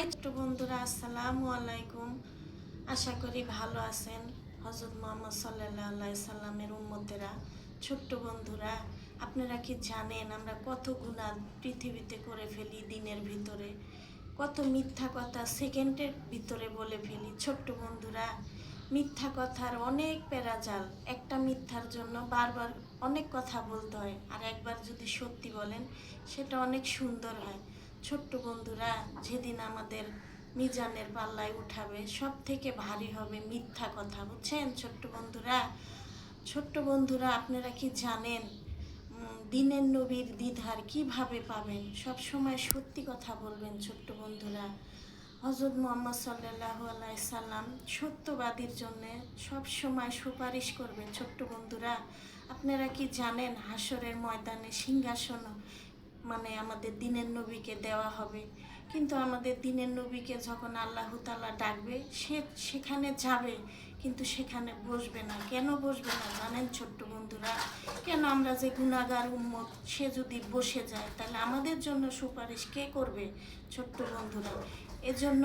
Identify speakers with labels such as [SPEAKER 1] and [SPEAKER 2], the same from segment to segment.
[SPEAKER 1] ছোট্ট বন্ধুরা, আসসালামু আলাইকুম। আশা করি ভালো আছেন। হযরত মুহাম্মদ সাল্লাল্লাহু আলাইহি সাল্লামের উম্মতেরা, ছোট্ট বন্ধুরা, আপনারা কি জানেন আমরা কত গুনাহ পৃথিবীতে করে ফেলি দিনের ভিতরে, কত মিথ্যা কথা সেকেন্ডের ভিতরে বলে ফেলি। ছোট্ট বন্ধুরা, মিথ্যা কথার অনেক প্যারাজাল। একটা মিথ্যার জন্য বারবার অনেক কথা বলতে হয়, আর একবার যদি সত্যি বলেন সেটা অনেক সুন্দর হয়। ছোট্ট বন্ধুরা, যেদিন আমাদের মিজানের পাল্লায় উঠাবে সব থেকে ভারী হবে মিথ্যা কথা, বুঝছেন? ছোট্ট বন্ধুরা, আপনারা কি জানেন দিনের নবীর দিদার কিভাবে পাবেন? সব সময় সত্যি কথা বলবেন ছোট্ট বন্ধুরা। হযরত মুহাম্মদ সাল্লাল্লাহু আলাইহি সাল্লাম সত্যবাদীর জন্য সব সময় সুপারিশ করবেন। ছোট্ট বন্ধুরা, আপনারা কি জানেন হাসরের ময়দানে সিংহাসন আমাদের দিনের নবীকে দেওয়া হবে, কিন্তু আমাদের দিনের নবীকে যখন আল্লাহ তাআলা ডাকবে সেখানে যাবে, কিন্তু সেখানে বসবে না। কেন বসবে না জানেন ছোট্ট বন্ধুরা? কেন? আমরা যে গুনাহগার উম্মত, সে যদি বসে যায় তাহলে আমাদের জন্য সুপারিশ কে করবে? ছোট্ট বন্ধুরা, এজন্য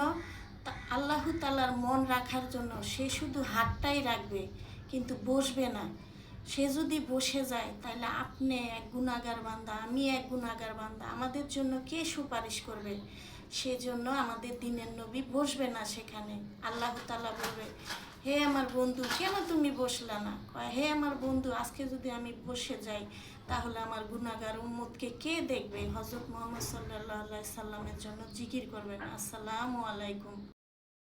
[SPEAKER 1] আল্লাহ তাআলার মন রাখার জন্য সে শুধু হাতটাই রাখবে, কিন্তু বসবে না। সে যদি বসে যায় তাহলে আপনি এক গুনাহগার বান্দা, আমি এক গুনাহগার বান্দা, আমাদের জন্য কে সুপারিশ করবে? সেজন্য আমাদের দিনের নবী বসবে না সেখানে। আল্লাহ তাআলা বলবে, হে আমার বন্ধু, কেন তুমি বসলা না? কয়, হে আমার বন্ধু, আজকে যদি আমি বসে যাই তাহলে আমার গুনাহগার উম্মতকে কে দেখবে? হযরত মুহাম্মদ সাল্লাল্লাহু আলাইহি সাল্লামের জন্য জিকির করবেন, আসসালামু আলাইকুম।